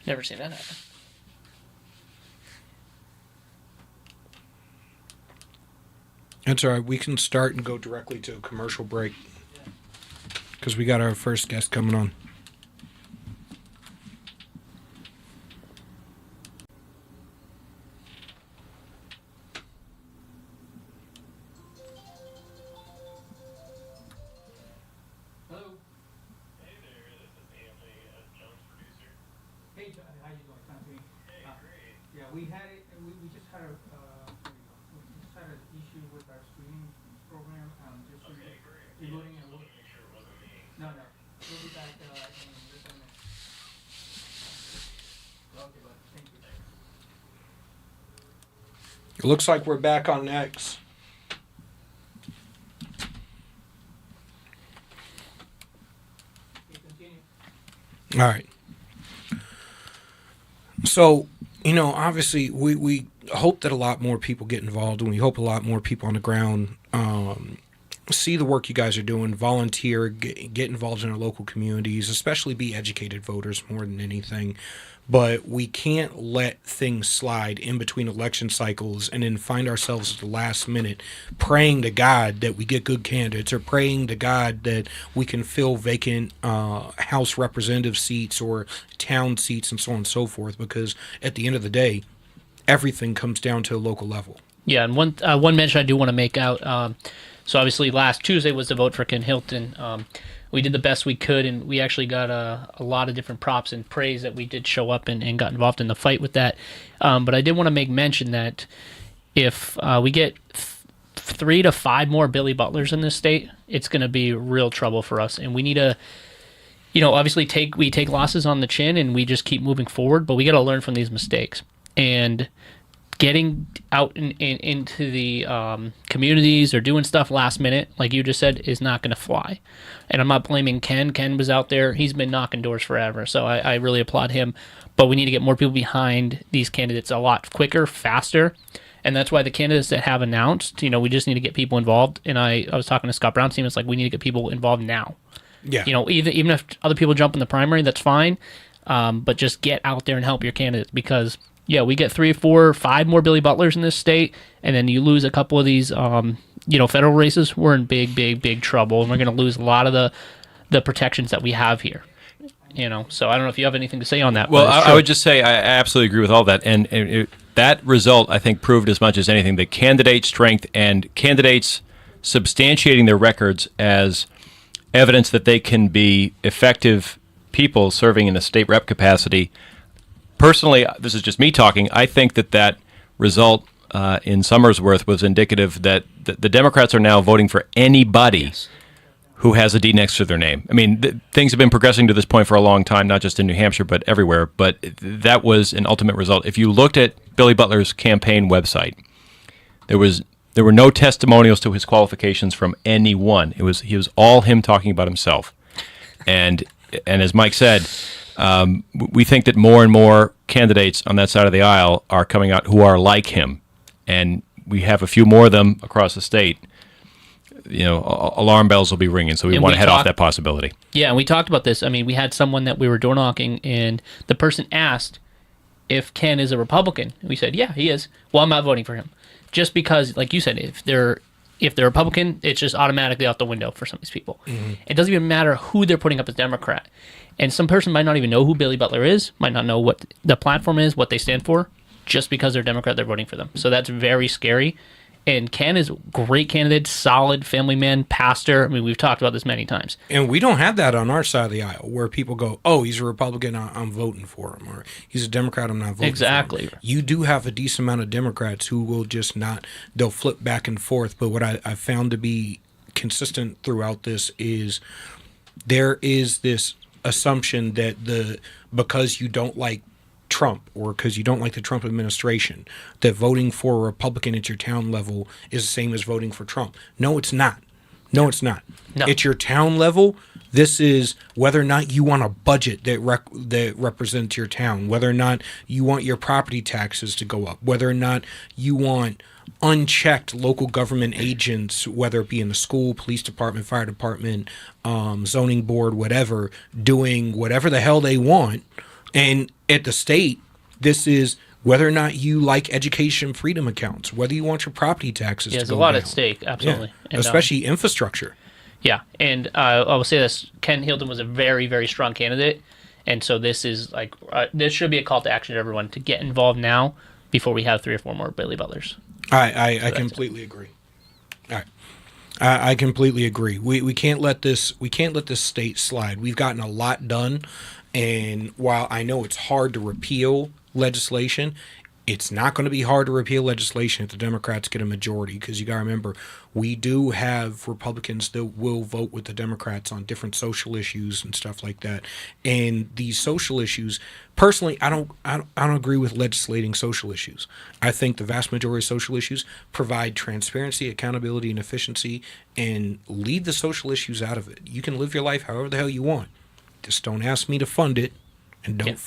Never seen that happen. That's all right. We can start and go directly to a commercial break because we got our first guest coming on. Hello. Hey there, this is Anthony, Jones producer. Hey, how you doing, Anthony? Hey, great. Yeah, we just had an issue with our streaming program. Just okay, great. Reloading and loading. Make sure it wasn't me. No. We'll be back in just a minute. Okay, bud. Thank you. It looks like we're back on X. All right. So, obviously, we hope that a lot more people get involved, and we hope a lot more people on the ground see the work you guys are doing, volunteer, get involved in our local communities, especially be educated voters more than anything. But we can't let things slide in between election cycles and then find ourselves at the last minute praying to God that we get good candidates or praying to God that we can fill vacant House representative seats or town seats and so on and so forth, because at the end of the day, everything comes down to a local level. Yeah, and one mention I do want to make out, so obviously last Tuesday was the vote for Ken Hilton. We did the best we could, and we actually got a lot of different props and praise that we did show up and got involved in the fight with that. But I did want to make mention that if we get 3 to 5 more Billy Butlers in this state, it's going to be real trouble for us. And we need to, obviously we take losses on the chin and we just keep moving forward, but we got to learn from these mistakes. And getting out into the communities or doing stuff last minute, like you just said, is not going to fly. And I'm not blaming Ken. Ken was out there. He's been knocking doors forever, so I really applaud him. But we need to get more people behind these candidates a lot quicker, faster. And that's why the candidates that have announced, we just need to get people involved. And I was talking to Scott Brown's team. It's like we need to get people involved now. Yeah. Even if other people jump in the primary, that's fine. But just get out there and help your candidates, because we get 3, 4, 5 more Billy Butlers in this state, and then you lose a couple of these, federal races. We're in big, big, big trouble, and we're going to lose a lot of the protections that we have here. So I don't know if you have anything to say on that. Well, I would just say I absolutely agree with all that, and that result I think proved as much as anything the candidate strength and candidates substantiating their records as evidence that they can be effective people serving in a state rep capacity. Personally, this is just me talking, I think that result in Somersworth was indicative that the Democrats are now voting for anybody who has a D next to their name. I mean, things have been progressing to this point for a long time, not just in New Hampshire, but everywhere. But that was an ultimate result. If you looked at Billy Butler's campaign website, there were no testimonials to his qualifications from anyone. He was all him talking about himself. And as Mike said, we think that more and more candidates on that side of the aisle are coming out who are like him, and we have a few more of them across the state. Alarm bells will be ringing, so we want to head off that possibility. Yeah, and we talked about this. I mean, we had someone that we were door knocking, and the person asked if Ken is a Republican. We said, yeah, he is. Well, I'm not voting for him. Just because, like you said, if they're Republican, it's just automatically out the window for some of these people. Mm-hmm. It doesn't even matter who they're putting up as Democrat. And some person might not even know who Billy Butler is, might not know what the platform is, what they stand for. Just because they're Democrat, they're voting for them. So that's very scary. And Ken is a great candidate, solid family man, pastor. I mean, we've talked about this many times. And we don't have that on our side of the aisle where people go, oh, he's a Republican, I'm voting for him. Or he's a Democrat, I'm not voting for him. You do have a decent amount of Democrats who will just not, they'll flip back and forth. But what I found to be consistent throughout this is there is this assumption that because you don't like Trump or because you don't like the Trump administration, that voting for a Republican at your town level is the same as voting for Trump. No, it's not. No. At your town level, this is whether or not you want a budget that represents your town, whether or not you want your property taxes to go up, whether or not you want unchecked local government agents, whether it be in the school, police department, fire department, zoning board, whatever, doing whatever the hell they want And at the state, this is whether or not you like education freedom accounts, whether you want your property taxes to go there's a lot down. at stake, absolutely. Yeah. And, Especially infrastructure. Yeah, and I will say this: Ken Hilton was a very, very strong candidate, and so this is like this should be a call to action to everyone to get involved now before we have 3 or 4 more Billy Butlers. I completely agree. All right, I completely agree. We can't let this state slide. We've gotten a lot done, and while I know it's hard to repeal legislation, it's not going to be hard to repeal legislation if the Democrats get a majority, because you got to remember, we do have Republicans that will vote with the Democrats on different social issues and stuff like that. And these social issues, personally, I don't agree with legislating social issues. I think the vast majority of social issues provide transparency, accountability, and efficiency, and leave the social issues out of it. You can live your life however the hell you want. Just don't ask me to fund it, and don't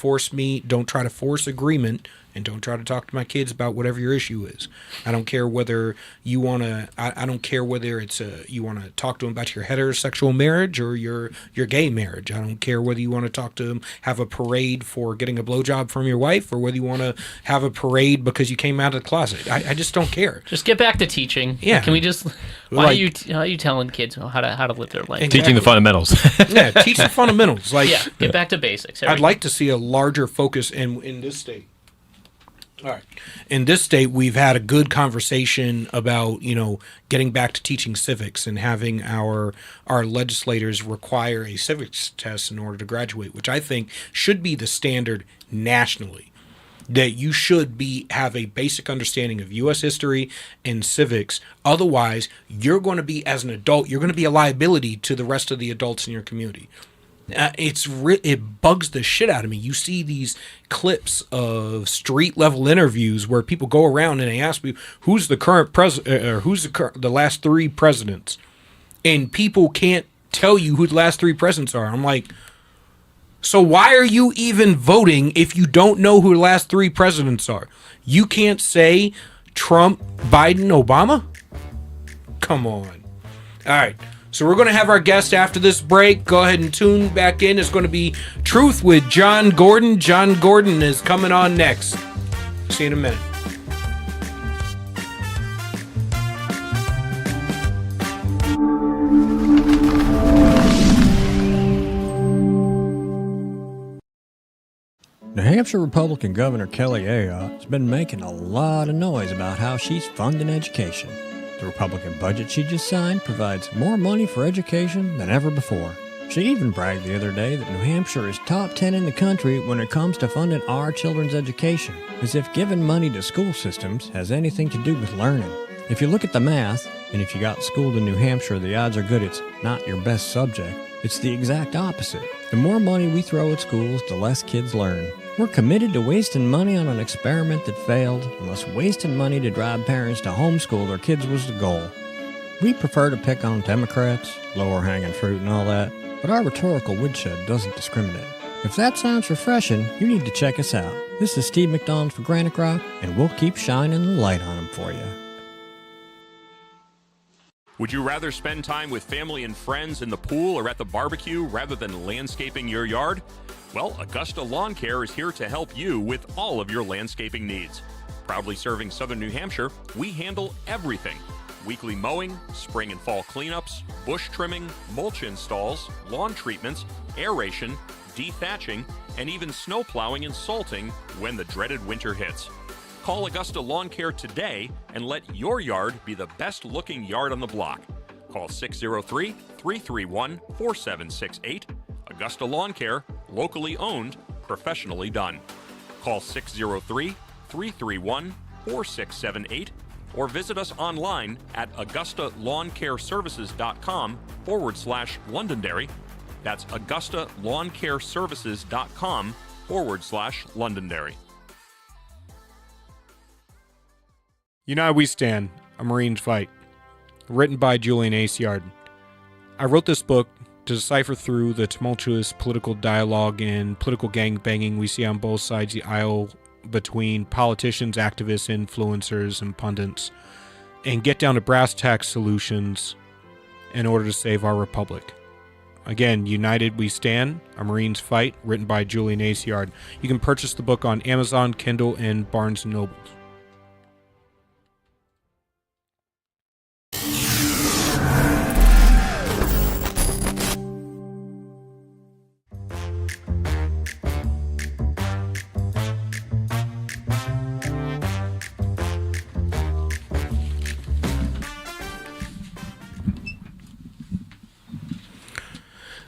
try to force agreement, and don't try to talk to my kids about whatever your issue is. I don't care whether you want to, I don't care whether it's you want to talk to them about your heterosexual marriage or your gay marriage. I don't care whether you want to talk to them, have a parade for getting a blowjob from your wife, or whether you want to have a parade because you came out of the closet. I just don't care. Just get back to teaching. Yeah. Can we just, how are you telling kids how to live their life? Exactly. Teaching the fundamentals. Yeah, teach the fundamentals. Like, yeah, get back to basics. I'd like to see a larger focus in this state. All right. In this state, we've had a good conversation about, getting back to teaching civics and having our legislators require a civics test in order to graduate, which I think should be the standard nationally. That you should have a basic understanding of U.S. history and civics. Otherwise, you're going to be, as an adult, you're going to be a liability to the rest of the adults in your community. It bugs the shit out of me. You see these clips of street level interviews where people go around and they ask me who's the current president, or who's the last 3 presidents, and people can't tell you who the last 3 presidents are. I'm like, so why are you even voting if you don't know who the last 3 presidents are? You can't say Trump, Biden, Obama? Come on. All right. So we're going to have our guest after this break. Go ahead and tune back in. It's going to be Truth with John Gordon. John Gordon is coming on next. See you in a minute. New Hampshire Republican Governor Kelly Ayotte has been making a lot of noise about how she's funding education. The Republican budget she just signed provides more money for education than ever before. She even bragged the other day that New Hampshire is top 10 in the country when it comes to funding our children's education, as if giving money to school systems has anything to do with learning. If you look at the math, and if you got schooled in New Hampshire, the odds are good it's not your best subject. It's the exact opposite. The more money we throw at schools, the less kids learn. We're committed to wasting money on an experiment that failed, unless wasting money to drive parents to homeschool their kids was the goal. We prefer to pick on Democrats, lower hanging fruit and all that, but our rhetorical woodshed doesn't discriminate. If that sounds refreshing, you need to check us out. This is Steve McDonald for GraniteGrok, and we'll keep shining the light on them for you. Would you rather spend time with family and friends in the pool or at the barbecue rather than landscaping your yard? Well, Augusta Lawn Care is here to help you with all of your landscaping needs. Proudly serving southern New Hampshire, we handle everything. Weekly mowing, spring and fall cleanups, bush trimming, mulch installs, lawn treatments, aeration, dethatching, and even snow plowing and salting when the dreaded winter hits. Call Augusta Lawn Care today and let your yard be the best looking yard on the block. Call 603-331-4768. Augusta Lawn Care, locally owned, professionally done. Call 603-331-4678 or visit us online at AugustaLawnCareServices.com/Londonderry. That's AugustaLawnCareServices.com/Londonderry. United We Stand, A Marine's Fight. Written by Julian Yarden. I wrote this book to decipher through the tumultuous political dialogue and political gangbanging we see on both sides of the aisle between politicians, activists, influencers, and pundits, and get down to brass tacks solutions in order to save our republic. Again, United We Stand, A Marine's Fight, written by Julian. You can purchase the book on Amazon, Kindle, and Barnes & Nobles.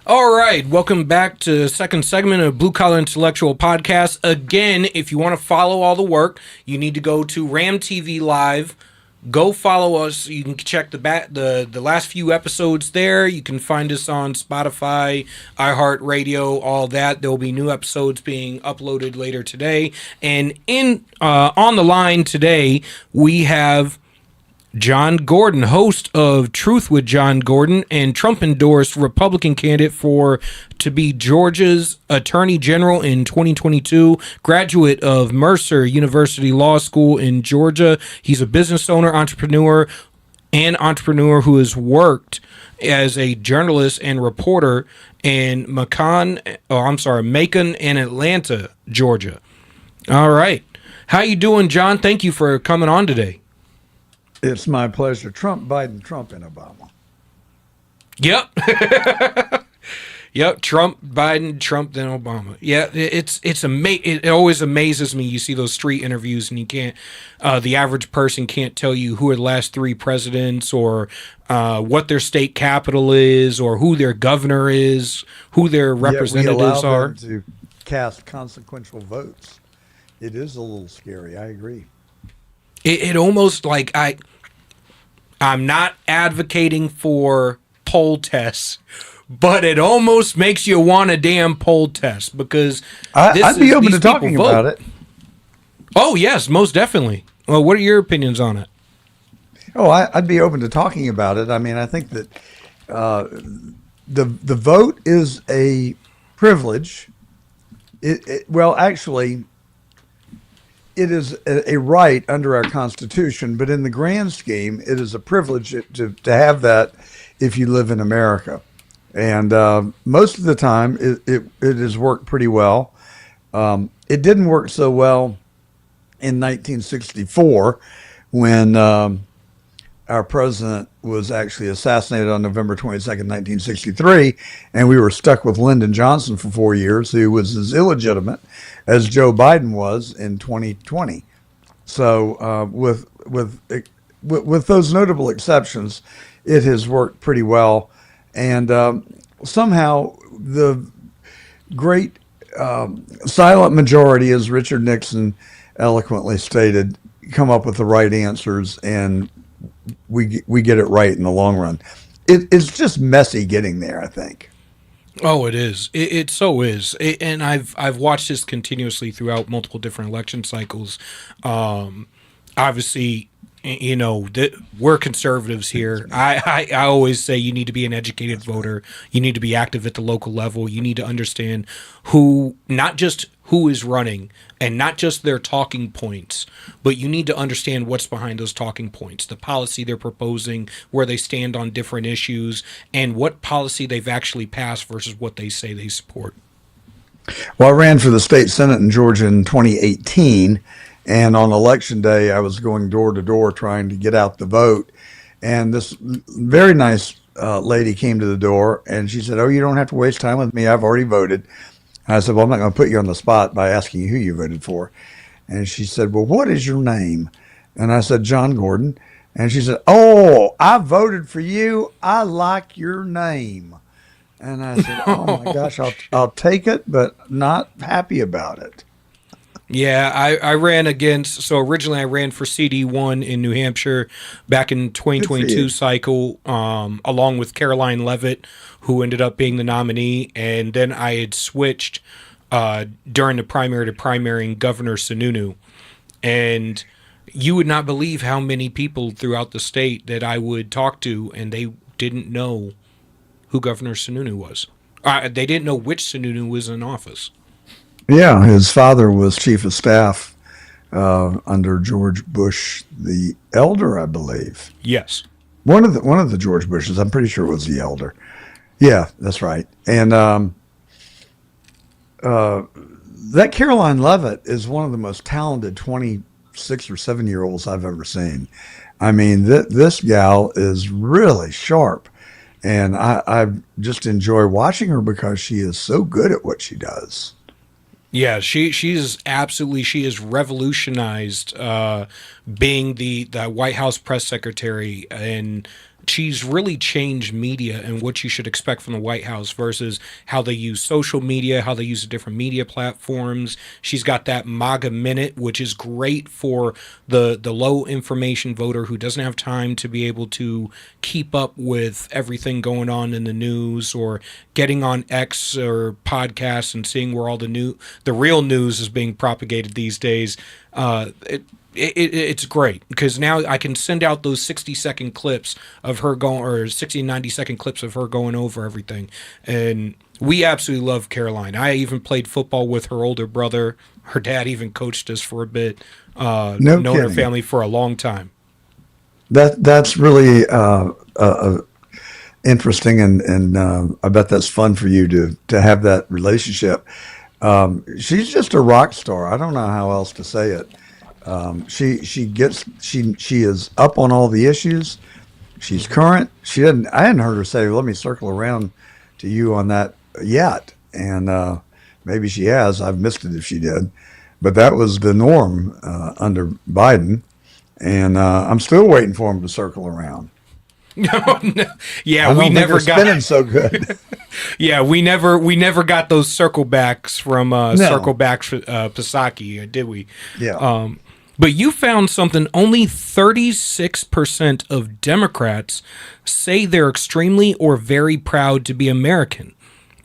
All right, welcome back to the second segment of Blue Collar Intellectual Podcast. Again, if you want to follow all the work, you need to go to Ram TV Live. Go follow us. You can check the last few episodes there. You can find us on Spotify, iHeartRadio, all that. There will be new episodes being uploaded later today. And on the line today, we have John Gordon, host of Truth with John Gordon and Trump-endorsed Republican candidate to be Georgia's Attorney General in 2022, graduate of Mercer University Law School in Georgia. He's a business owner, entrepreneur who has worked as a journalist and reporter in Macon and Atlanta, Georgia. All right. How you doing, John? Thank you for coming on today. It's my pleasure. Trump, Biden, Trump, and Obama. Yep. Yep. Trump, Biden, Trump, then Obama. Yeah. It always amazes me. You see those street interviews and you can't, the average person can't tell you who are the last three presidents or what their state capital is or who their governor is, who their representatives are. Them to cast consequential votes. It is a little scary. I agree. It almost like I'm not advocating for poll tests, but it almost makes you want a damn poll test because I'd be open to talking about it. Oh, yes, most definitely. Well, what are your opinions on it? Oh, I'd be open to talking about it. I mean, I think that the vote is a privilege. Actually, it is a right under our Constitution, but in the grand scheme, it is a privilege to have that if you live in America. And most of the time, it has worked pretty well. It didn't work so well in 1964 when our president was actually assassinated on November 22nd, 1963, and we were stuck with Lyndon Johnson for 4 years, who was as illegitimate as Joe Biden was in 2020. So with those notable exceptions, it has worked pretty well. And somehow the great silent majority, as Richard Nixon eloquently stated, come up with the right answers, and we get it right in the long run. It's just messy getting there, I think. Oh, it is. It so is. And I've watched this continuously throughout multiple different election cycles. Obviously, you know, we're conservatives here. I always say you need to be an educated voter. You need to be active at the local level. You need to understand not just who is running and not just their talking points, but you need to understand what's behind those talking points, the policy they're proposing, where they stand on different issues, and what policy they've actually passed versus what they say they support. Well, I ran for the state senate in Georgia in 2018, and on election day, I was going door to door trying to get out the vote, and this very nice lady came to the door, and she said, "Oh, you don't have to waste time with me. I've already voted." I said, "Well, I'm not going to put you on the spot by asking you who you voted for." And she said, "Well, what is your name?" And I said, "John Gordon." And she said, "Oh, I voted for you. I like your name." And I said, "Oh my gosh, I'll take it, but not happy about it." Yeah, I ran originally I ran for CD1 in New Hampshire back in 2022 cycle, along with Caroline Leavitt, who ended up being the nominee. And then I had switched during the primary to primarying Governor Sununu. And you would not believe how many people throughout the state that I would talk to, and they didn't know who Governor Sununu was. They didn't know which Sununu was in office. Yeah, his father was chief of staff under George Bush the elder, I believe. Yes, One of the George Bushes. I'm pretty sure it was the elder. Yeah, that's right. And that Caroline Levitt is one of the most talented 26 or 7 year olds I've ever seen. I mean, this gal is really sharp. And I just enjoy watching her because she is so good at what she does. Yeah, she has revolutionized being the White House press secretary, and she's really changed media and what you should expect from the White House versus how they use social media, how they use the different media platforms. She's got that MAGA minute, which is great for the low information voter who doesn't have time to be able to keep up with everything going on in the news, or getting on X or podcasts and seeing where all the real news is being propagated these days. It's great because now I can send out those 60-second clips of her going, or 60 and 90-second clips of her going over everything. And we absolutely love Caroline. I even played football with her older brother. Her dad even coached us for a bit. Known her family for a long time. That's really interesting, and I bet that's fun for you to have that relationship. She's just a rock star. I don't know how else to say it. She is up on all the issues. She's current. I hadn't heard her say, "Let me circle around to you on that yet," and maybe she has. I've missed it if she did, but that was the norm under Biden, and I'm still waiting for him to circle around. No. Yeah, we never got spinning so good. Yeah, we never got those circle backs from Circle Back Psaki, did we? Yeah. But you found something. Only 36% of Democrats say they're extremely or very proud to be American,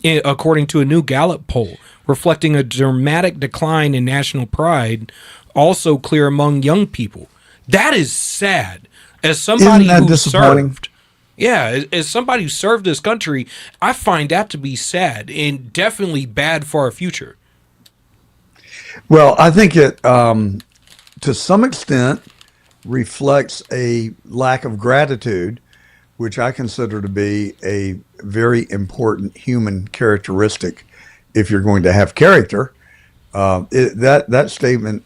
according to a new Gallup poll, reflecting a dramatic decline in national pride, also clear among young people. That is sad. As somebody who served, as somebody who served this country, I find that to be sad and definitely bad for our future. Well, I think it, to some extent, reflects a lack of gratitude, which I consider to be a very important human characteristic. If you're going to have character, that statement,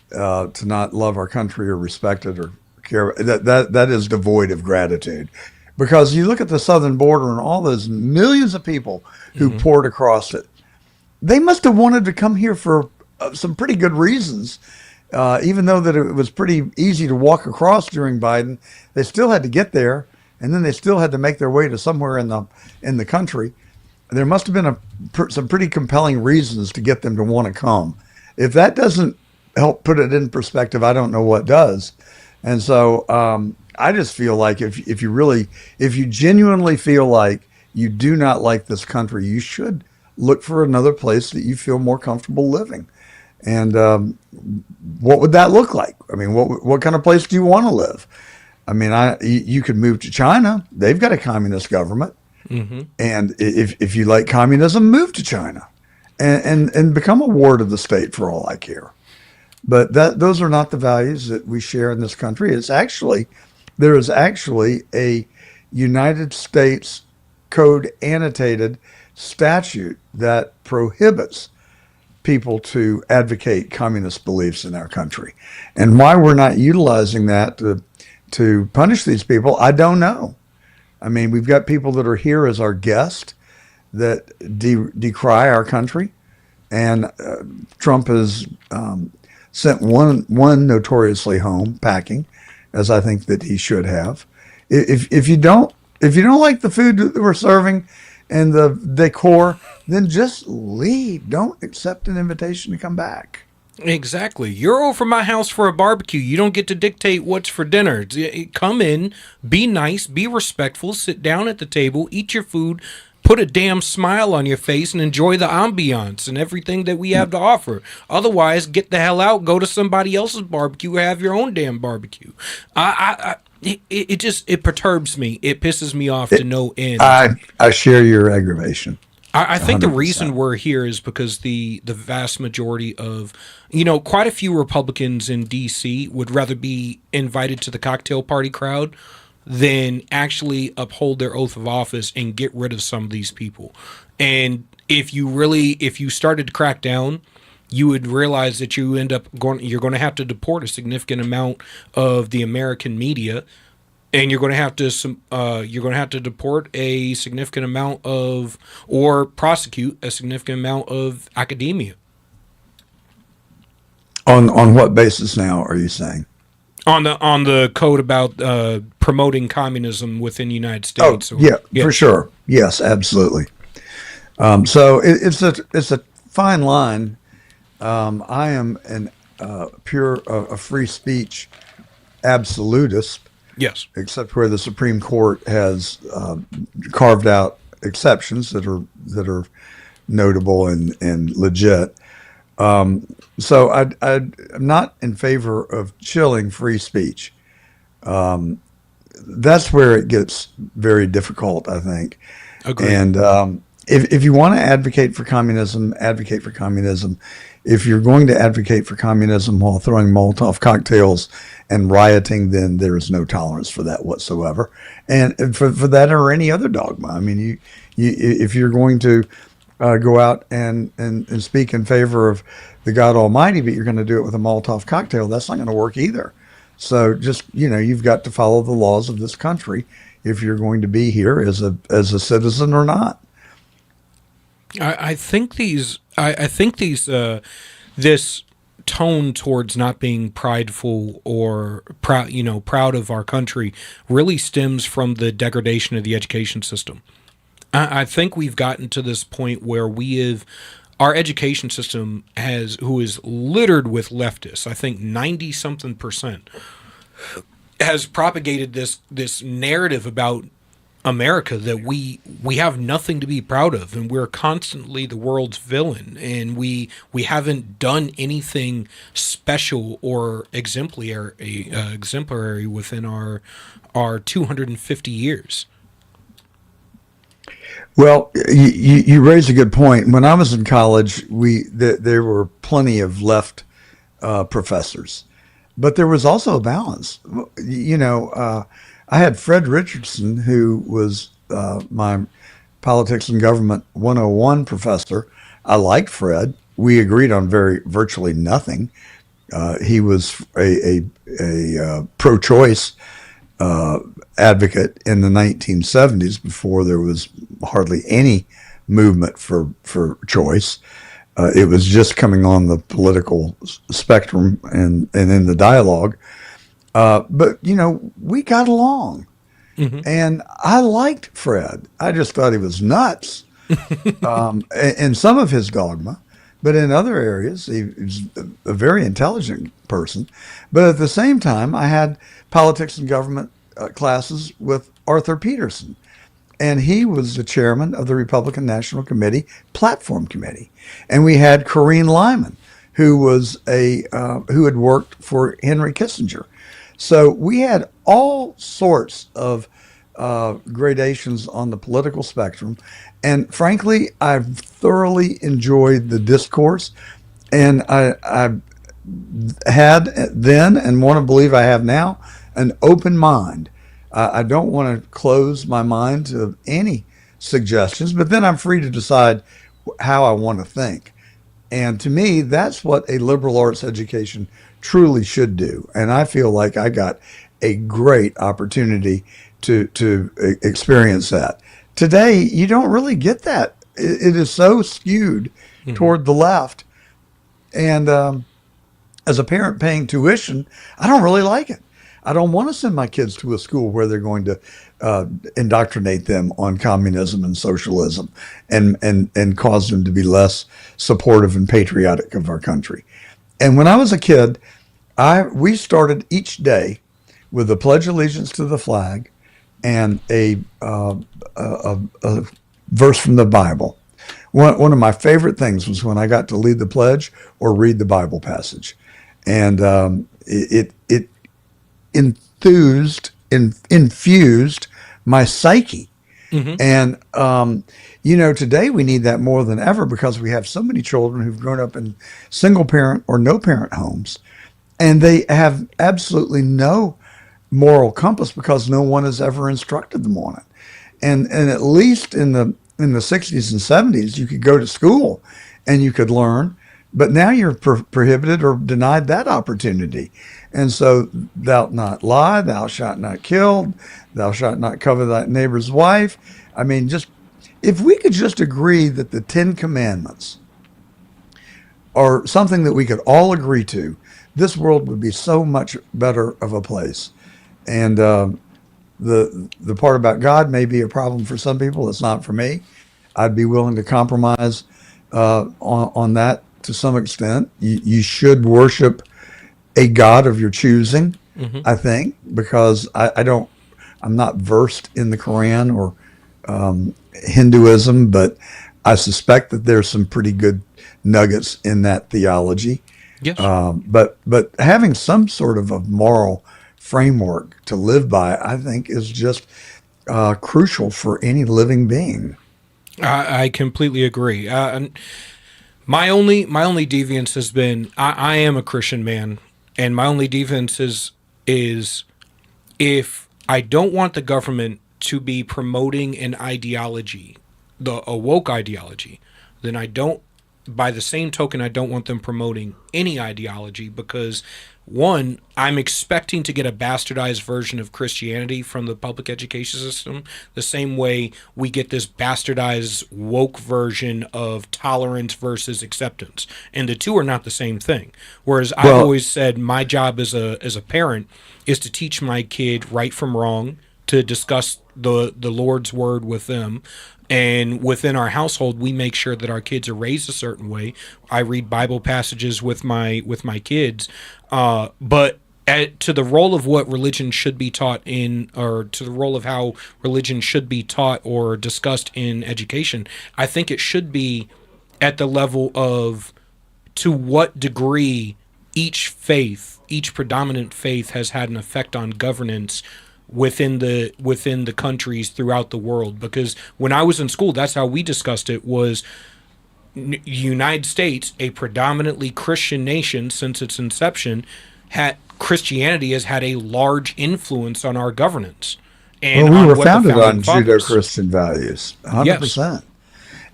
to not love our country or respect it or care, that is devoid of gratitude. Because you look at the southern border and all those millions of people who poured across it, they must have wanted to come here for some pretty good reasons. Even though that it was pretty easy to walk across during Biden, they still had to get there, and then they still had to make their way to somewhere in the country. There must have been some pretty compelling reasons to get them to want to come. If that doesn't help put it in perspective, I don't know what does. And so I just feel like if you genuinely feel like you do not like this country, you should look for another place that you feel more comfortable living. And what would that look like? I mean, what kind of place do you want to live? I mean, you could move to China. They've got a communist government. Mm-hmm. And if you like communism, move to China and become a ward of the state for all I care. But those are not the values that we share in this country. There is actually a United States Code annotated statute that prohibits people to advocate communist beliefs in our country. And why we're not utilizing that to punish these people, I don't know. I mean, we've got people that are here as our guest that decry our country. And Trump has sent one notoriously home packing, as I think that he should have. If you don't like the food that we're serving and the decor, then just leave. Don't accept an invitation to come back. Exactly. You're over my house for a barbecue. You don't get to dictate what's for dinner. Come in, be nice, be respectful, sit down at the table, eat your food, put a damn smile on your face, and enjoy the ambiance and everything that we have to offer. Otherwise, get the hell out, go to somebody else's barbecue, or have your own damn barbecue. It perturbs me. It pisses me off to no end. I share your aggravation. I think the reason we're here is because the vast majority of, quite a few Republicans in D.C. would rather be invited to the cocktail party crowd than actually uphold their oath of office and get rid of some of these people. And if you started to crack down, you would realize that you're going to have to deport a significant amount of the American media, and you're going to have to deport a significant amount of, or prosecute a significant amount of academia. On what basis now are you saying? On the code about promoting communism within the United States. Yeah, for sure. Yes, absolutely. So it's a fine line. I am a free speech absolutist. Yes. Except where the Supreme Court has carved out exceptions that are notable and legit. So I'm not in favor of chilling free speech. That's where it gets very difficult, I think. Agreed. And if you want to advocate for communism, advocate for communism. If you're going to advocate for communism while throwing Molotov cocktails and rioting, then there is no tolerance for that whatsoever. And for that or any other dogma. I mean, you if you're going to go out and speak in favor of the God Almighty, but you're going to do it with a Molotov cocktail, that's not going to work either. So just, you've got to follow the laws of this country if you're going to be here as a citizen or not. I think this tone towards not being prideful or proud of our country really stems from the degradation of the education system. I think we've gotten to this point where our education system who is littered with leftists. I think 90-something% has propagated this narrative about America that we have nothing to be proud of, and we're constantly the world's villain, and we haven't done anything special or exemplary within our 250 years. Well, you raise a good point. When I was in college, there were plenty of left professors, but there was also a balance. I had Fred Richardson, who was my politics and government 101 professor. I liked Fred. We agreed on virtually nothing. He was a pro-choice advocate in the 1970s, before there was hardly any movement for choice. It was just coming on the political spectrum and in the dialogue. But we got along, and I liked Fred. I just thought he was nuts in some of his dogma, but in other areas, he was a very intelligent person. But at the same time, I had politics and government classes with Arthur Peterson, and he was the chairman of the Republican National Committee Platform Committee, and we had Corrine Lyman, who was who had worked for Henry Kissinger. So we had all sorts of gradations on the political spectrum. And frankly, I've thoroughly enjoyed the discourse. And I had then, and want to believe I have now, an open mind. I don't want to close my mind to any suggestions, but then I'm free to decide how I want to think. And to me, that's what a liberal arts education truly should do. And I feel like I got a great opportunity to experience that. Today, you don't really get that. It is so skewed toward the left. And as a parent paying tuition, I don't really like it. I don't want to send my kids to a school where they're going to indoctrinate them on communism and socialism and cause them to be less supportive and patriotic of our country. And when I was a kid, we started each day with a pledge of allegiance to the flag and a verse from the Bible. One of my favorite things was when I got to lead the pledge or read the Bible passage, and it infused my psyche. And today we need that more than ever, because we have so many children who've grown up in single parent or no parent homes, and they have absolutely no moral compass because no one has ever instructed them on it. And at least in the 60s and 70s, you could go to school and you could learn, but now you're prohibited or denied that opportunity. And so, thou not lie, thou shalt not kill, thou shalt not covet thy neighbor's wife. I mean, just if we could just agree that the 10 Commandments are something that we could all agree to, this world would be so much better of a place. And the part about God may be a problem for some people. It's not for me. I'd be willing to compromise on that to some extent. You should worship a God of your choosing, I think, because I'm not versed in the Quran or Hinduism, but I suspect that there's some pretty good nuggets in that theology. Yes. But having some sort of a moral framework to live by, I think, is just crucial for any living being. I completely agree. And my only deviance has been I am a Christian man, and my only deviance is if I don't want the government to be promoting an ideology, a woke ideology, then I don't. By the same token, I don't want them promoting any ideology because, one, I'm expecting to get a bastardized version of Christianity from the public education system, the same way we get this bastardized woke version of tolerance versus acceptance. And the two are not the same thing. Whereas I've always said my job as a parent is to teach my kid right from wrong, to discuss the Lord's word with them. And within our household, we make sure that our kids are raised a certain way. I read Bible passages with my kids, but to the role of what religion should be taught or to the role of how religion should be taught or discussed in education, I think it should be at the level of to what degree each predominant faith has had an effect on governance within the countries throughout the world. Because when I was in school, that's how we discussed it, was United States, a predominantly Christian nation since its inception, Christianity has had a large influence on our governance. And we were founded on Judeo-Christian values, 100%. Yes.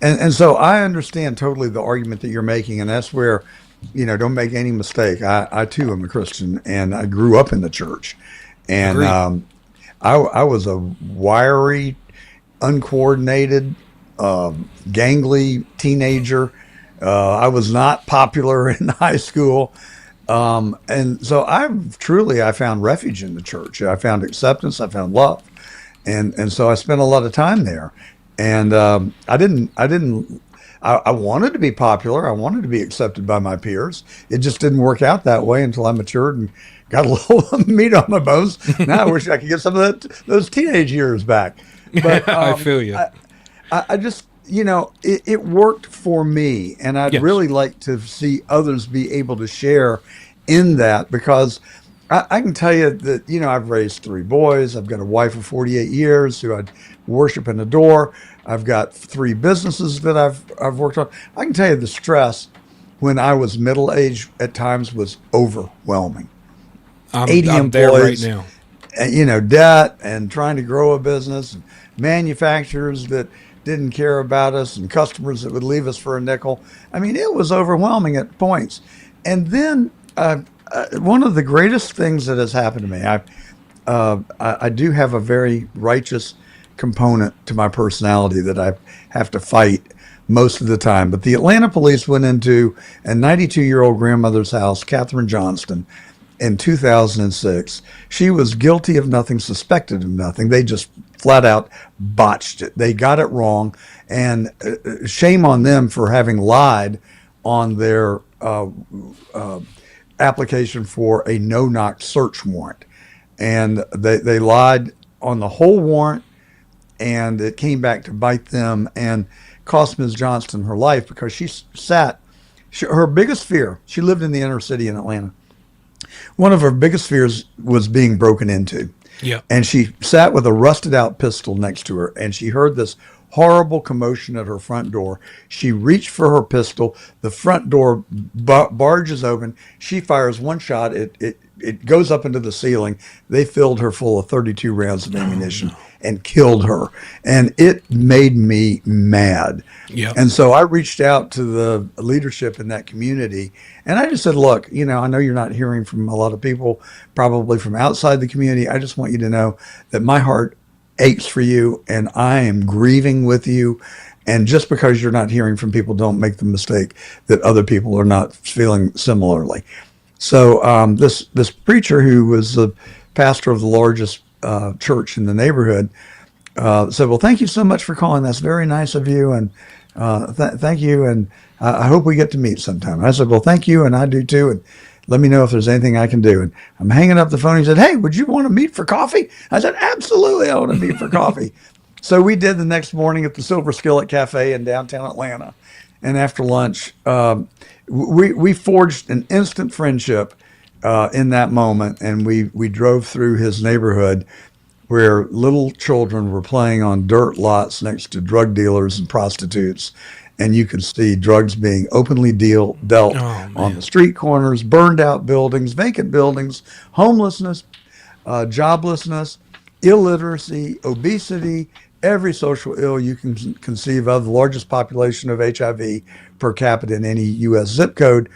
And so I understand totally the argument that you're making, and that's where, don't make any mistake. I too am a Christian, and I grew up in the church. And I was a wiry, uncoordinated, gangly teenager. I was not popular in high school. And so I found refuge in the church. I found acceptance. I found love. And so I spent a lot of time there. And I wanted to be popular. I wanted to be accepted by my peers. It just didn't work out that way until I matured and got a little meat on my bones. Now I wish I could get some of those teenage years back. But I feel you. I just, it worked for me, and I'd really like to see others be able to share in that, because I can tell you that, I've raised 3 boys. I've got a wife of 48 years who I worship and adore. I've got 3 businesses that I've worked on. I can tell you the stress when I was middle-aged at times was overwhelming. 80 I'm employees, there right now. Debt, and trying to grow a business, and manufacturers that didn't care about us, and customers that would leave us for a nickel. I mean, it was overwhelming at points. And then one of the greatest things that has happened to me, I do have a very righteous component to my personality that I have to fight most of the time. But the Atlanta police went into a 92-year-old grandmother's house, Catherine Johnston, in 2006. She was guilty of nothing, suspected of nothing. They just flat out botched it. They got it wrong, and shame on them for having lied on their application for a no-knock search warrant. And they lied on the whole warrant, and it came back to bite them and cost Ms. Johnston her life, because her biggest fear, she lived in the inner city in Atlanta. One of her biggest fears was being broken into. Yeah. And she sat with a rusted out pistol next to her, and she heard this horrible commotion at her front door. She reached for her pistol. The front door barges open. She fires one shot. It it goes up into the ceiling. They filled her full of 32 rounds of ammunition and killed her. And it made me mad. Yeah. And so I reached out to the leadership in that community, and I just said, look, I know you're not hearing from a lot of people, probably from outside the community. I just want you to know that my heart aches for you, and I am grieving with you. And just because you're not hearing from people, don't make the mistake that other people are not feeling similarly. So this preacher, who was the pastor of the largest church in the neighborhood, said, well, thank you so much for calling. That's very nice of you. And thank you. And I hope we get to meet sometime. I said, well, thank you. And I do too. And let me know if there's anything I can do. And I'm hanging up the phone. He said, hey, would you want to meet for coffee? I said, absolutely. I want to meet for coffee. So we did the next morning at the Silver Skillet Cafe in downtown Atlanta. And after lunch, we forged an instant friendship in that moment. And we drove through his neighborhood where little children were playing on dirt lots next to drug dealers and prostitutes. And you could see drugs being openly dealt on the street corners, burned out buildings, vacant buildings, homelessness, joblessness, illiteracy, obesity, every social ill you can conceive of, the largest population of HIV per capita in any U.S. zip code.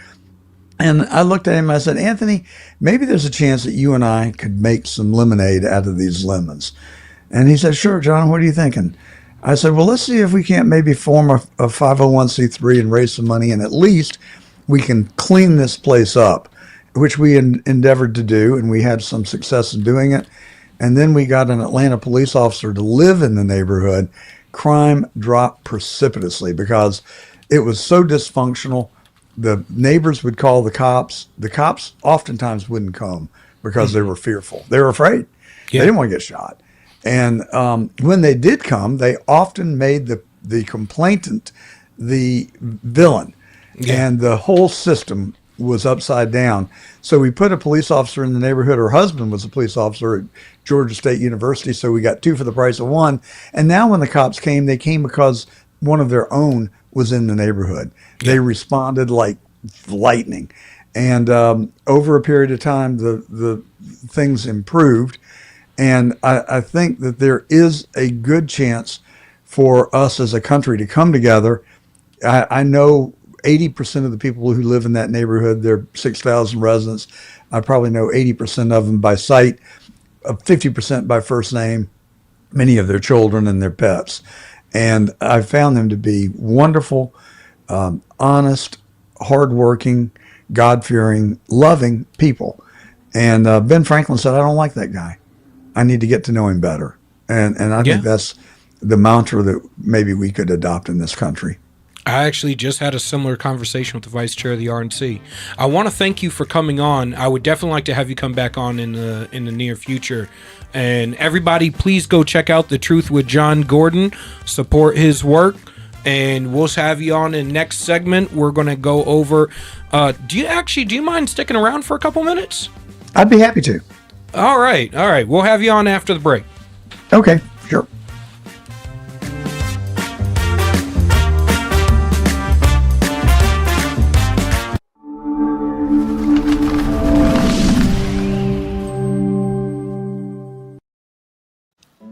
And I looked at him and I said, Anthony, maybe there's a chance that you and I could make some lemonade out of these lemons. And he said, sure, John, what are you thinking? I said, well, let's see if we can't maybe form a 501c3 and raise some money, and at least we can clean this place up, which we endeavored to do, and we had some success in doing it. And then we got an Atlanta police officer to live in the neighborhood. Crime dropped precipitously because it was so dysfunctional. The neighbors would call the cops. The cops oftentimes wouldn't come because they were fearful. They were afraid. Yeah. They didn't want to get shot. And when they did come, they often made the complainant the villain. Yeah. And the whole system was upside down. So we put a police officer in the neighborhood. Her husband was a police officer at Georgia State University, so we got two for the price of one. And now when the cops came, they came because one of their own was in the neighborhood. Yeah. They responded like lightning. And over a period of time, the things improved. And I think that there is a good chance for us as a country to come together. I know 80% of the people who live in that neighborhood, there are 6,000 residents. I probably know 80% of them by sight, 50% by first name, many of their children and their pets. And I found them to be wonderful, honest, hardworking, God-fearing, loving people. And Ben Franklin said, I don't like that guy. I need to get to know him better. And I think that's the mantra that maybe we could adopt in this country. I actually just had a similar conversation with the vice chair of the RNC. I want to thank you for coming on. I would definitely like to have you come back on in the near future. And everybody, please go check out The Truth with John Gordon. Support his work. And we'll have you on in the next segment. We're going to go over. Do you mind sticking around for a couple minutes? I'd be happy to. All right. We'll have you on after the break. Okay, sure.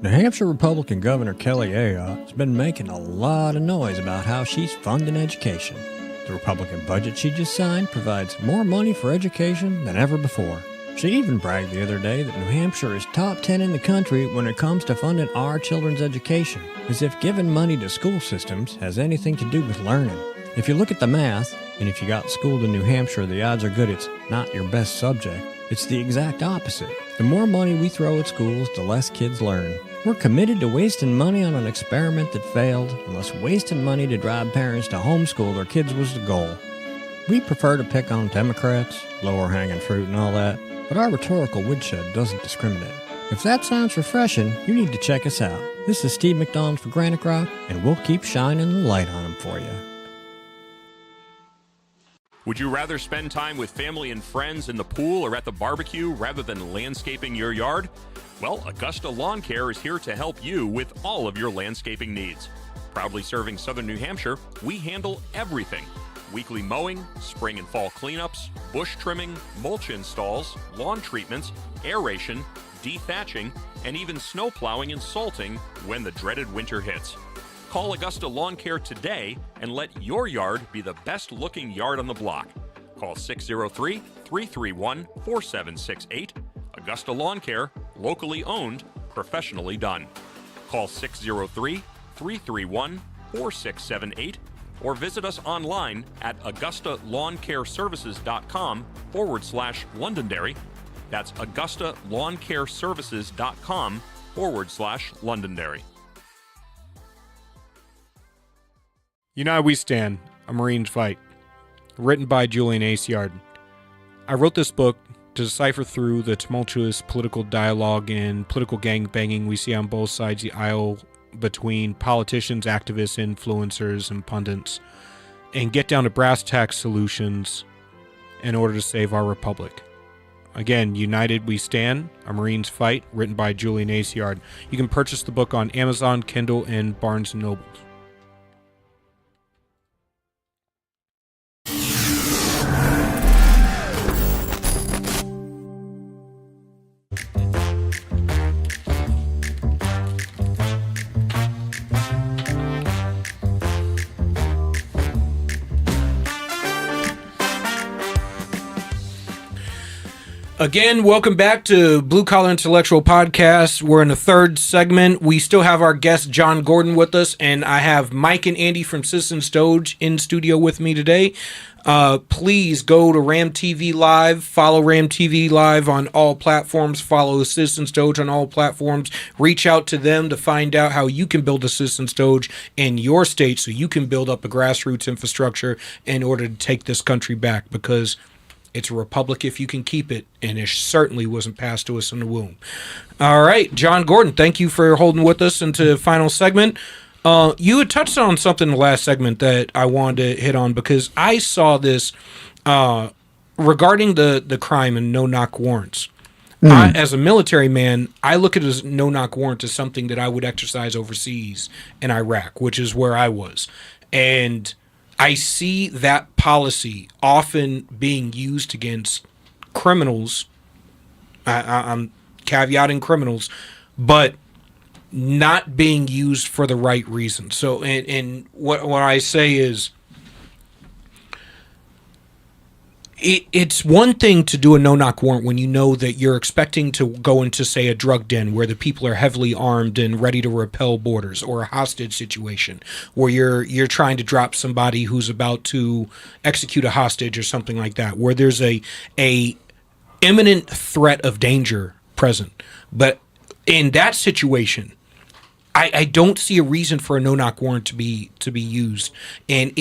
New Hampshire Republican Governor Kelly Ayotte has been making a lot of noise about how she's funding education. The Republican budget she just signed provides more money for education than ever before. She even bragged the other day that New Hampshire is top 10 in the country when it comes to funding our children's education, as if giving money to school systems has anything to do with learning. If you look at the math, and if you got schooled in New Hampshire, the odds are good it's not your best subject. It's the exact opposite. The more money we throw at schools, the less kids learn. We're committed to wasting money on an experiment that failed, unless wasting money to drive parents to homeschool their kids was the goal. We prefer to pick on Democrats, lower hanging fruit and all that, but our rhetorical woodshed doesn't discriminate. If that sounds refreshing, you need to check us out. This is Steve McDonald for GraniteGrok, and we'll keep shining the light on them for you. Would you rather spend time with family and friends in the pool or at the barbecue rather than landscaping your yard? Well, Augusta Lawn Care is here to help you with all of your landscaping needs. Proudly serving southern New Hampshire, we handle everything. weekly mowing, spring and fall cleanups, bush trimming, mulch installs, lawn treatments, aeration, dethatching, and even snow plowing and salting when the dreaded winter hits. Call Augusta Lawn Care today and let your yard be the best looking yard on the block. Call 603-331-4768. Augusta Lawn Care, locally owned, professionally done. Call 603-331-4678 or visit us online at AugustaLawnCareServices.com/Londonderry. That's AugustaLawnCareServices.com/Londonderry. United We Stand, A Marine's Fight. Written by Julian Yarden. I wrote this book to decipher through the tumultuous political dialogue and political gangbanging we see on both sides of the aisle between politicians, activists, influencers, and pundits, and get down to brass tacks solutions in order to save our republic. Again, United We Stand, A Marine's Fight, written by Julian Yarden. You can purchase the book on Amazon, Kindle, and Barnes & Noble. Again, welcome back to Blue Collar Intellectual Podcast. We're in the third segment. We still have our guest, John Gordon, with us, and I have Mike and Andy from Citizens Doge in studio with me today. Please go to Ram TV Live, follow Ram TV Live on all platforms, follow Citizens Doge on all platforms, reach out to them to find out how you can build a Citizens Doge in your state so you can build up a grassroots infrastructure in order to take this country back, because it's a republic if you can keep it, and it certainly wasn't passed to us in the womb. All right, John Gordon, thank you for holding with us into the final segment. You had touched on something in the last segment that I wanted to hit on, because I saw this regarding the crime and no-knock warrants. As a military man, I look at a no-knock warrant as something that I would exercise overseas in Iraq, which is where I was. And I see that policy often being used against criminals. I'm caveating criminals, but not being used for the right reason. So, and what I say is, it's one thing to do a no-knock warrant when you know that you're expecting to go into, say, a drug den where the people are heavily armed and ready to repel borders, or a hostage situation where you're trying to drop somebody who's about to execute a hostage or something like that, where there's a imminent threat of danger present. But in that situation, I don't see a reason for a no-knock warrant to be used, and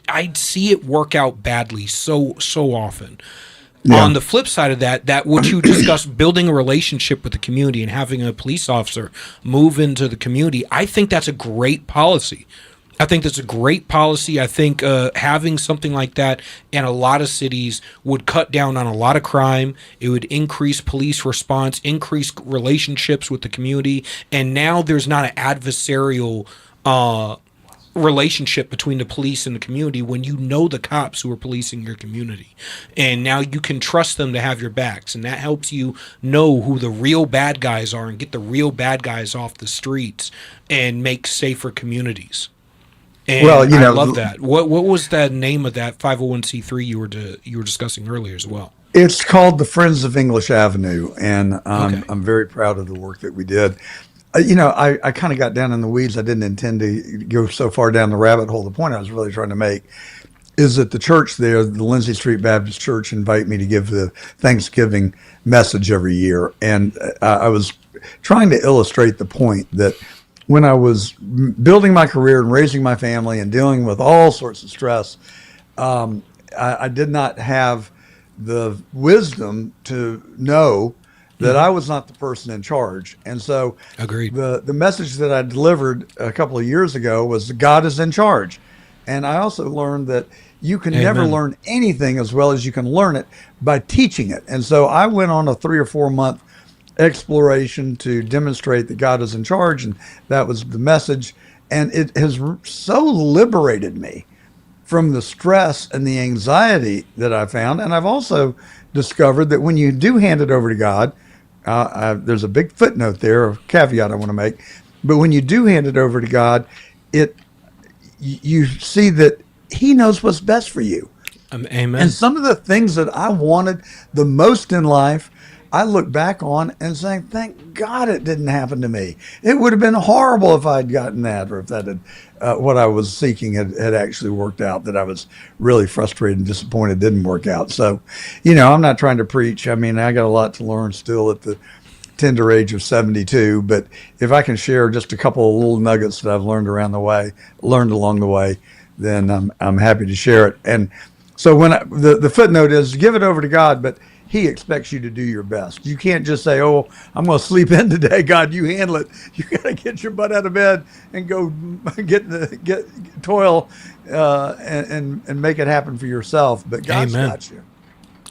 I see it work out badly so often. Yeah. On the flip side of that what you discussed, building a relationship with the community and having a police officer move into the community, I think that's a great policy. I think having something like that in a lot of cities would cut down on a lot of crime. It would increase police response, increase relationships with the community. And now there's not an adversarial relationship between the police and the community when you know the cops who are policing your community. And now you can trust them to have your backs. And that helps you know who the real bad guys are and get the real bad guys off the streets and make safer communities. And I love that. What was the name of that 501c3 you were discussing earlier as well? It's called the Friends of English Avenue, and I'm very proud of the work that we did. I kind of got down in the weeds. I didn't intend to go so far down the rabbit hole. The point I was really trying to make is that the church there, the Lindsay Street Baptist Church, invite me to give the Thanksgiving message every year. And I was trying to illustrate the point that when I was building my career and raising my family and dealing with all sorts of stress, I did not have the wisdom to know that I was not the person in charge. And so agreed. The message that I delivered a couple of years ago was God is in charge. And I also learned that you can never learn anything as well as you can learn it by teaching it. And so I went on a 3 or 4 month exploration to demonstrate that God is in charge, and that was the message. And it has so liberated me from the stress and the anxiety that I found. And I've also discovered that when you do hand it over to God, there's a big footnote there, a caveat I want to make. But when you do hand it over to God, you see that He knows what's best for you. Amen. And some of the things that I wanted the most in life, I look back on and saying, thank God it didn't happen to me. It would have been horrible if I'd gotten that, or if that had, what I was seeking had actually worked out, that I was really frustrated and disappointed didn't work out. So, I'm not trying to preach. I mean, I got a lot to learn still at the tender age of 72, but if I can share just a couple of little nuggets that I've learned along the way, then I'm happy to share it. And so when the footnote is give it over to God, but He expects you to do your best. You can't just say, "Oh, I'm going to sleep in today." God, you handle it. You got to get your butt out of bed and go get toil and make it happen for yourself. But God's got you.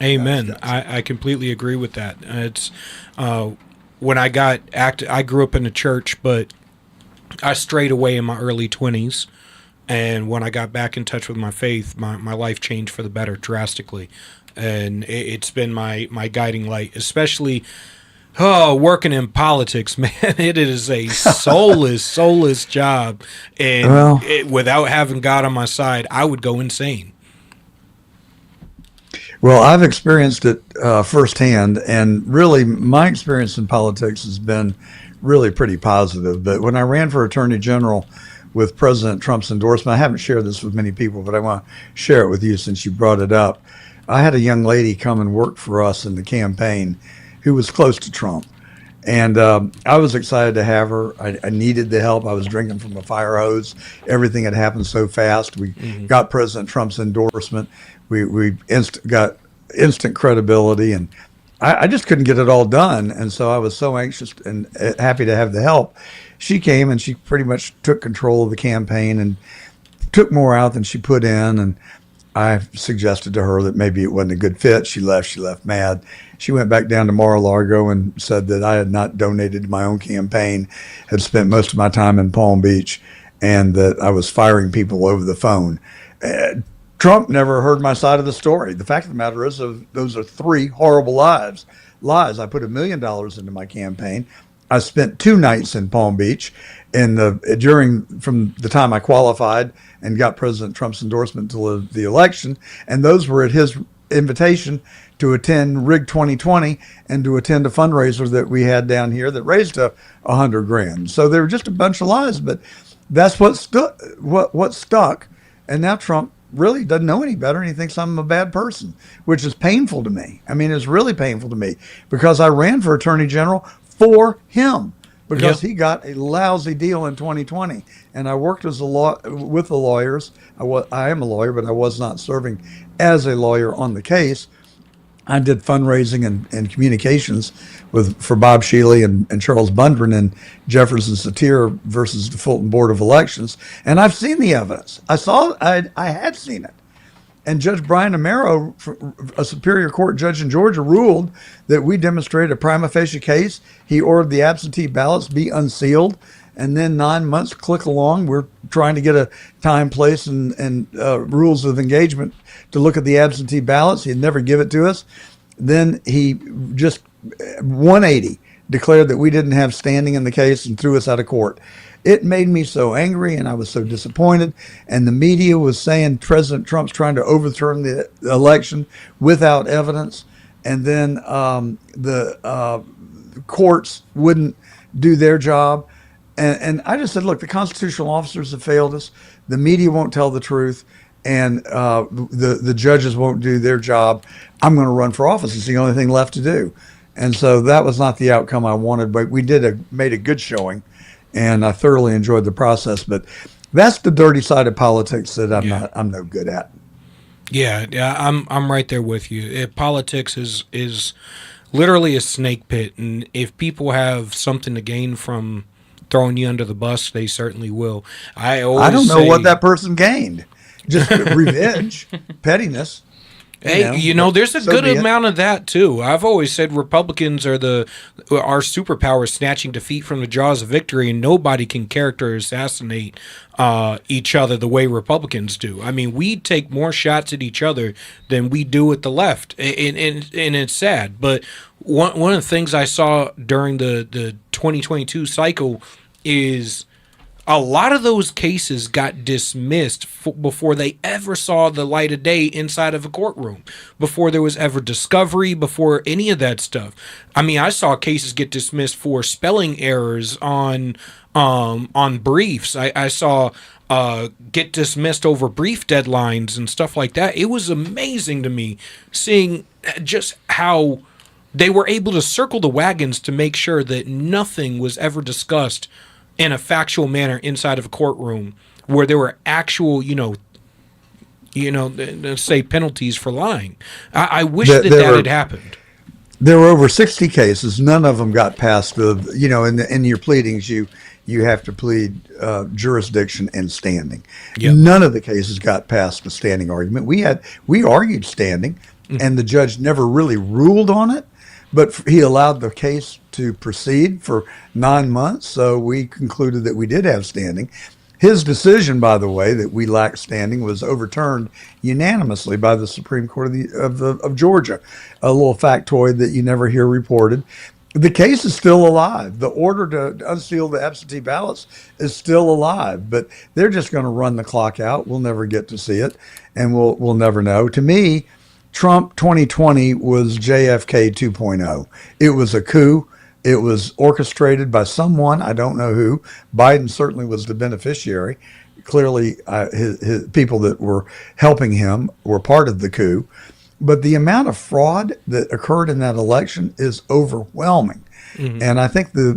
Amen. I completely agree with that. It's when I got active. I grew up in a church, but I strayed away in my early 20s. And when I got back in touch with my faith, my life changed for the better drastically. And it's been my guiding light, especially working in politics, man. It is a soulless job. And without having God on my side, I would go insane. Well, I've experienced it firsthand, and really my experience in politics has been really pretty positive. But when I ran for Attorney General with President Trump's endorsement, I haven't shared this with many people, but I want to share it with you since you brought it up. I had a young lady come and work for us in the campaign who was close to Trump. And I was excited to have her. I needed the help. I was drinking from a fire hose. Everything had happened so fast. We got President Trump's endorsement. We got instant credibility, and I just couldn't get it all done. And so I was so anxious and happy to have the help. She came and she pretty much took control of the campaign and took more out than she put in. And I suggested to her that maybe it wasn't a good fit. She left mad. She went back down to Mar-a-Lago and said that I had not donated to my own campaign, had spent most of my time in Palm Beach, and that I was firing people over the phone. Trump never heard my side of the story. The fact of the matter is, those are three horrible lies. I put $1 million into my campaign. I spent 2 nights in Palm Beach from the time I qualified and got President Trump's endorsement to the election, and those were at his invitation to attend Rig 2020 and to attend a fundraiser that we had down here that raised $100,000. So they were just a bunch of lies, but that's what stuck. And now Trump really doesn't know any better, and he thinks I'm a bad person, which is painful to me. I mean, it's really painful to me because I ran for Attorney General for him because he got a lousy deal in 2020, and I worked with the lawyers. I am a lawyer, but I was not serving as a lawyer on the case. I did fundraising and communications for Bob Shealy and Charles Bundren and Jefferson Satir versus the Fulton Board of Elections, and I've seen the evidence. I had seen it. And Judge Brian Amaro, a Superior Court judge in Georgia, ruled that we demonstrated a prima facie case. He ordered the absentee ballots be unsealed. And then 9 months click along. We're trying to get a time, place, and rules of engagement to look at the absentee ballots. He'd never give it to us. Then he just 180 declared that we didn't have standing in the case and threw us out of court. It made me so angry, and I was so disappointed. And the media was saying President Trump's trying to overturn the election without evidence. And then the courts wouldn't do their job. And I just said, look, the constitutional officers have failed us. The media won't tell the truth. And the judges won't do their job. I'm going to run for office. It's the only thing left to do. And so that was not the outcome I wanted, but we made a good showing. And I thoroughly enjoyed the process, but that's the dirty side of politics that I'm no good at. Yeah, I'm right there with you. Politics is literally a snake pit, and if people have something to gain from throwing you under the bus, they certainly will. I don't know what that person gained. Just revenge, pettiness. Hey, there's a good amount of that too. I've always said Republicans are our superpower, snatching defeat from the jaws of victory, and nobody can character assassinate each other the way Republicans do. I mean, we take more shots at each other than we do at the left, and it's sad. But one of the things I saw during the 2022 cycle is a lot of those cases got dismissed before they ever saw the light of day inside of a courtroom, before there was ever discovery, before any of that stuff. I mean, I saw cases get dismissed for spelling errors on briefs. I saw get dismissed over brief deadlines and stuff like that. It was amazing to me seeing just how they were able to circle the wagons to make sure that nothing was ever discussed in a factual manner inside of a courtroom where there were actual, say penalties for lying. I wish that had happened. There were over 60 cases. None of them got past in your pleadings, you have to plead jurisdiction and standing. Yep. None of the cases got past the standing argument. We argued standing, and the judge never really ruled on it, but he allowed the case to proceed for 9 months, so we concluded that we did have standing. His decision, by the way, that we lacked standing was overturned unanimously by the Supreme Court of Georgia. A little factoid that you never hear reported. The case is still alive. The order to unseal the absentee ballots is still alive, but they're just going to run the clock out. We'll never get to see it, and we'll never know. To me, Trump 2020 was JFK 2.0. It was a coup. It was orchestrated by someone, I don't know who. Biden certainly was the beneficiary. Clearly, his people that were helping him were part of the coup. But the amount of fraud that occurred in that election is overwhelming. Mm-hmm. And I think the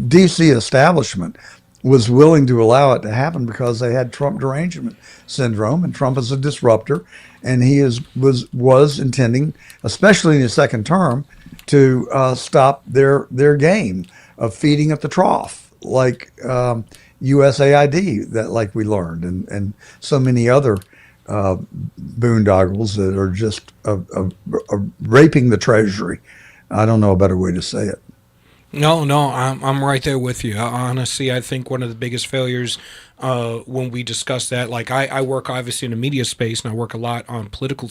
D.C. establishment was willing to allow it to happen because they had Trump derangement syndrome, and Trump is a disruptor, and he was intending, especially in his second term, to stop their game of feeding at the trough, like USAID, that like we learned, and so many other boondoggles that are just raping the treasury. I don't know a better way to say it. No, I'm right there with you. Honestly, I think one of the biggest failures when we discuss that, like I work obviously in the media space, and I work a lot on political.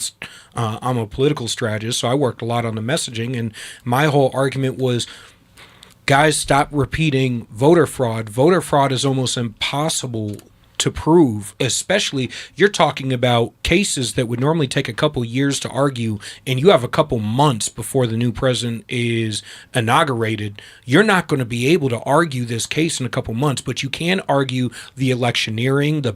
I'm a political strategist, so I worked a lot on the messaging, and my whole argument was, guys, stop repeating voter fraud. Voter fraud is almost impossible to prove, especially you're talking about cases that would normally take a couple years to argue, and you have a couple months before the new president is inaugurated. You're not going to be able to argue this case in a couple months, but you can argue the electioneering, the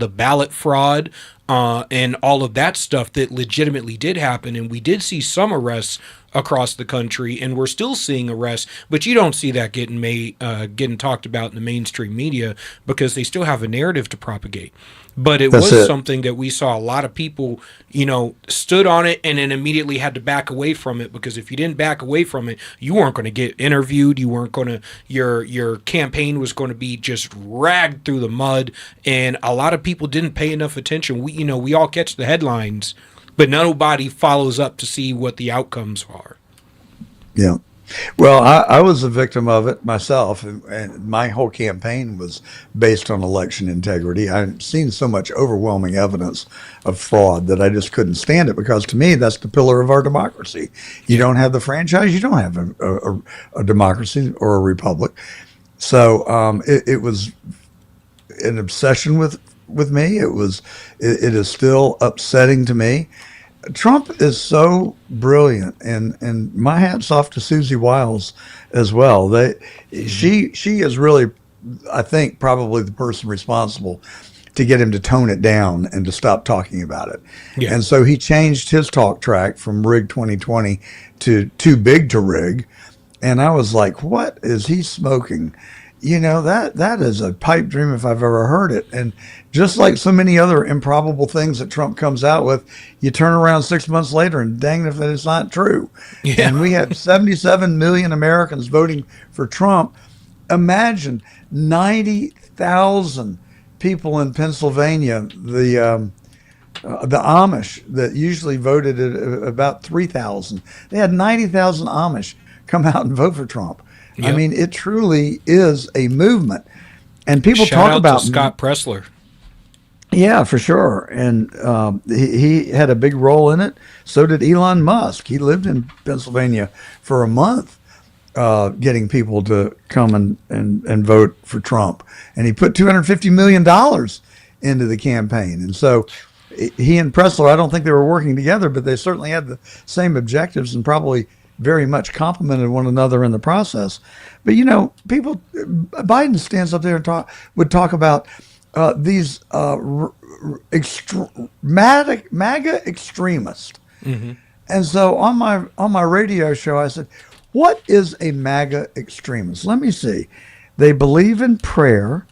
ballot fraud, and all of that stuff that legitimately did happen. And we did see some arrests across the country, and we're still seeing arrests, but you don't see that getting talked about in the mainstream media because they still have a narrative to propagate. But it was something that we saw a lot of people, stood on it and then immediately had to back away from it, because if you didn't back away from it, you weren't going to get interviewed. You weren't going to, your campaign was going to be just dragged through the mud. And a lot of people didn't pay enough attention. We all catch the headlines, but nobody follows up to see what the outcomes are. Yeah. Well, I was a victim of it myself, and my whole campaign was based on election integrity. I've seen so much overwhelming evidence of fraud that I just couldn't stand it, because to me, that's the pillar of our democracy. You don't have the franchise, you don't have a democracy or a republic. So it was an obsession with me. It is still upsetting to me. Trump is so brilliant, and my hat's off to Susie Wiles as well. She is really, I think, probably the person responsible to get him to tone it down and to stop talking about it. Yeah. And so he changed his talk track from Rig 2020 to Too Big to Rig. And I was like, what is he smoking? That is a pipe dream if I've ever heard it. And just like so many other improbable things that Trump comes out with, you turn around 6 months later and dang if it's not true. Yeah. And we had 77 million Americans voting for Trump. Imagine 90,000 people in Pennsylvania, the The Amish that usually voted at about 3,000, they had 90,000 Amish come out and vote for Trump. Yep. I mean, it truly is a movement. And people Shout talk out about to Scott Pressler. Yeah, for sure. And he had a big role in it. So did Elon Musk. He lived in Pennsylvania for a month, getting people to come and vote for Trump. And he put $250 million into the campaign. And so he and Pressler, I don't think they were working together, but they certainly had the same objectives and probably very much complemented one another in the process. But, you know, people, Biden stands up there and would talk about these MAGA extremists. Mm-hmm. And so on my radio show, I said, what is a MAGA extremist? Let me see. They believe in prayer.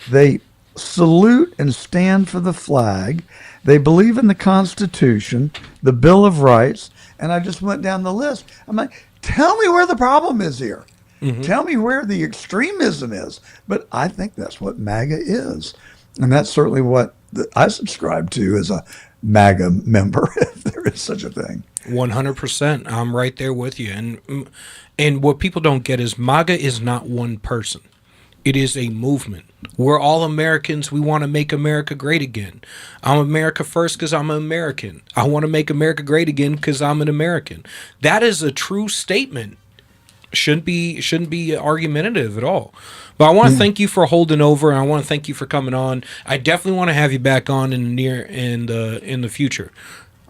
They salute and stand for the flag. They believe in the Constitution, the Bill of Rights. And I just went down the list. I'm like, tell me where the problem is here. Mm-hmm. Tell me where the extremism is. But I think that's what MAGA is. And that's certainly what I subscribe to as a MAGA member, if there is such a thing. 100%. I'm right there with you. And what people don't get is MAGA is not one person. It is a movement. We're all Americans. We want to make America great again. I'm America first because I'm an American. I want to make America great again because I'm an American. That is a true statement. Shouldn't be argumentative at all. But I want to thank you for holding over, and I want to thank you for coming on. I definitely want to have you back on in the future.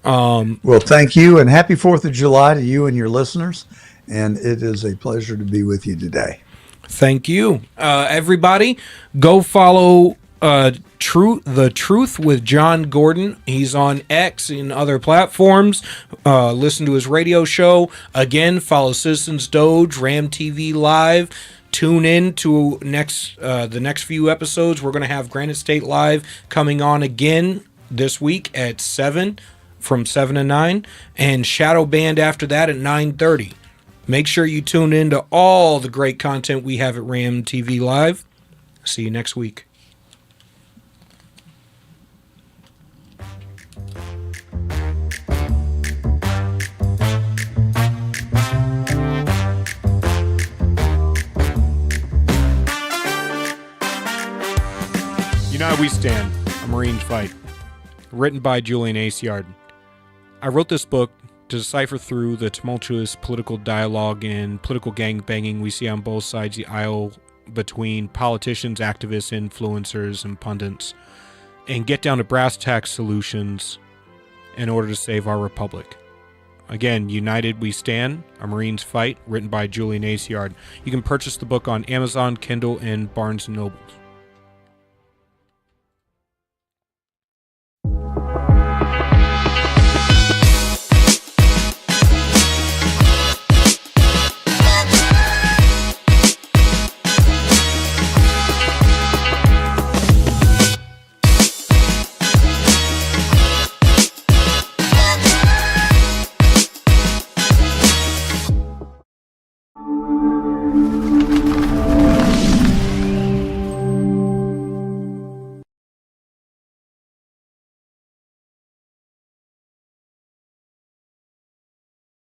Well, thank you, and happy 4th of July to you and your listeners. And it is a pleasure to be with you today. Thank you. Everybody, go follow The Truth with John Gordon. He's on X and other platforms. Listen to his radio show. Again, follow Citizens Doge, Ram TV Live. Tune in to the next few episodes. We're going to have Granite State Live coming on again this week at 7, from 7 to 9. And Shadow Band after that at 9:30. Make sure you tune in to all the great content we have at Ram TV Live. See you next week. United We Stand, A Marine's Fight. Written by Julian Aciard. I wrote this book to decipher through the tumultuous political dialogue and political gangbanging we see on both sides of the aisle between politicians, activists, influencers, and pundits, and get down to brass tacks solutions in order to save our republic. Again, United We Stand, A Marine's Fight, written by Julian Aciard. You can purchase the book on Amazon, Kindle, and Barnes & Noble.